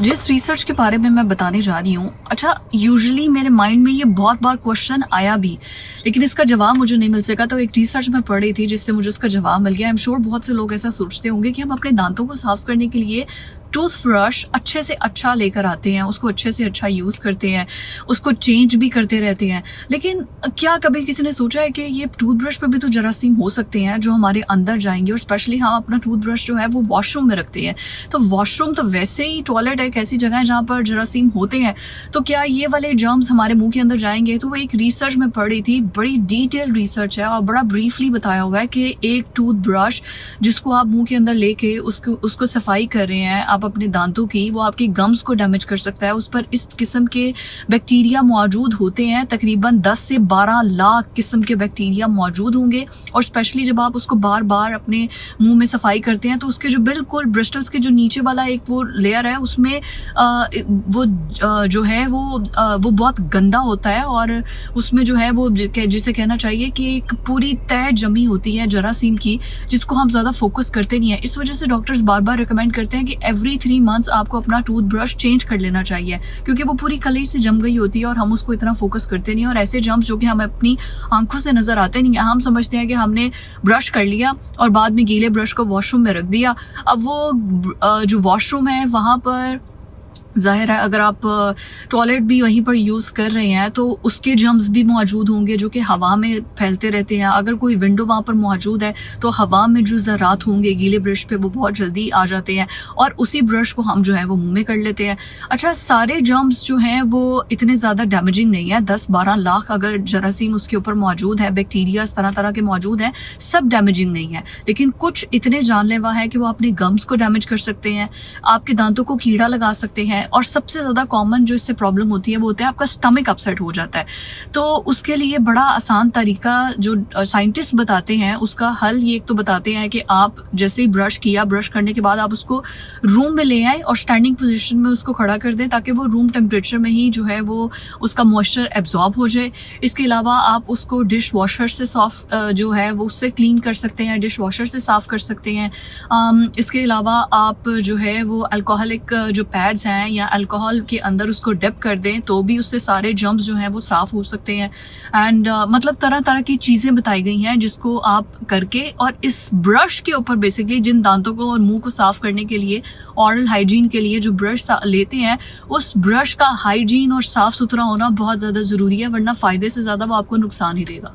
जिस रिसर्च के बारे में मैं बताने जा रही हूँ, अच्छा यूजुअली मेरे माइंड में ये बहुत बार क्वेश्चन आया भी, लेकिन इसका जवाब मुझे नहीं मिल सका। तो एक रिसर्च में पढ़ रही थी जिससे मुझे उसका जवाब मिल गया। आई एम श्योर बहुत से लोग ऐसा सोचते होंगे कि हम अपने दांतों को साफ करने के लिए टूथब्रश अच्छे से अच्छा लेकर आते हैं, उसको अच्छे से अच्छा यूज़ करते हैं, उसको चेंज भी करते रहते हैं। लेकिन क्या कभी किसी ने सोचा है कि ये टूथब्रश पे भी तो जरासीम हो सकते हैं जो हमारे अंदर जाएंगे, और स्पेशली हम अपना टूथब्रश जो है वो वॉशरूम में रखते हैं। तो वॉशरूम तो वैसे ही, टॉयलेट एक ऐसी जगह है जहाँ पर जरासीम होते हैं, तो क्या ये वाले जर्म्स हमारे मुंह के अंदर जाएंगे? तो वो एक रिसर्च में पढ़ी थी, बड़ी डिटेल रिसर्च है और बड़ा ब्रीफली बताया हुआ है कि एक टूथब्रश जिसको आप मुंह के अंदर लेके उसको सफाई कर रहे हैं आप अपने दांतों की, वो आपके गम्स को डैमेज कर सकता है। उस पर इस किस्म के बैक्टीरिया मौजूद होते हैं, तकरीबन 10 से 12 लाख किस्म के बैक्टीरिया मौजूद होंगे। और स्पेशली जब आप उसको बार बार अपने मुंह में सफाई करते हैं तो उसके जो बिल्कुल ब्रिस्टल्स के जो नीचे वाला एक वो लेयर है उसमें वो जो है वो बहुत गंदा होता है, और उसमें जो है वो जिसे कहना चाहिए कि एक पूरी तह जमी होती है जरासीम की, जिसको हम ज़्यादा फोकस करते नहीं है। इस वजह से डॉक्टर्स बार बार रिकमेंड करते हैं कि एवरी 3 मंथ्स आपको अपना टूथब्रश चेंज कर लेना चाहिए, क्योंकि वो पूरी कली से जम गई होती है और हम उसको इतना फोकस करते नहीं। और ऐसे जम्स जो कि हमें अपनी आंखों से नजर आते नहीं है, हम समझते हैं कि हमने ब्रश कर लिया और बाद में गीले ब्रश को वॉशरूम में रख दिया। अब वो जो वॉशरूम है वहाँ पर जाहिर है अगर आप टॉयलेट भी वहीं पर यूज़ कर रहे हैं तो उसके जर्म्स भी मौजूद होंगे जो कि हवा में फैलते रहते हैं। अगर कोई विंडो वहाँ पर मौजूद है तो हवा में जो ज़रात होंगे गीले ब्रश पे वो बहुत जल्दी आ जाते हैं, और उसी ब्रश को हम जो है वो मुंह में कर लेते हैं। अच्छा, सारे जर्म्स जो हैं वो इतने ज़्यादा डैमेजिंग नहीं है। 10-12 लाख अगर जरासीम उसके ऊपर मौजूद है, बैक्टीरिया तरह तरह के मौजूद हैं, सब डैमेजिंग नहीं है। लेकिन कुछ इतने जानलेवा है कि वो अपने गम्स को डैमेज कर सकते हैं, आपके दांतों को कीड़ा लगा सकते हैं, और सबसे ज़्यादा कॉमन जो इससे प्रॉब्लम होती है वो होता है आपका स्टमक अपसेट हो जाता है। तो उसके लिए बड़ा आसान तरीका जो साइंटिस्ट बताते हैं, उसका हल ये एक तो बताते हैं कि आप जैसे ही ब्रश किया, ब्रश करने के बाद आप उसको रूम में ले आए और स्टैंडिंग पोजीशन में उसको खड़ा कर दें ताकि वो रूम टेम्परेचर में ही जो है वो उसका मॉइस्चर एब्जॉर्ब हो जाए। इसके अलावा आप उसको डिश वॉशर से सॉफ्ट जो है वो उससे क्लीन कर सकते हैं, डिश वॉशर से साफ़ कर सकते हैं। इसके अलावा आप जो है वो अल्कोहलिक जो पैड्स हैं या अल्कोहल के अंदर उसको डिप कर दें तो भी उससे सारे जर्म्स जो हैं वो साफ़ हो सकते हैं। एंड मतलब तरह तरह की चीज़ें बताई गई हैं जिसको आप करके, और इस ब्रश के ऊपर बेसिकली जिन दांतों को और मुंह को साफ़ करने के लिए ऑरल हाइजीन के लिए जो ब्रश लेते हैं, उस ब्रश का हाइजीन और साफ़ सुथरा होना बहुत ज़्यादा ज़रूरी है, वरना फ़ायदे से ज़्यादा वो आपको नुकसान ही देगा।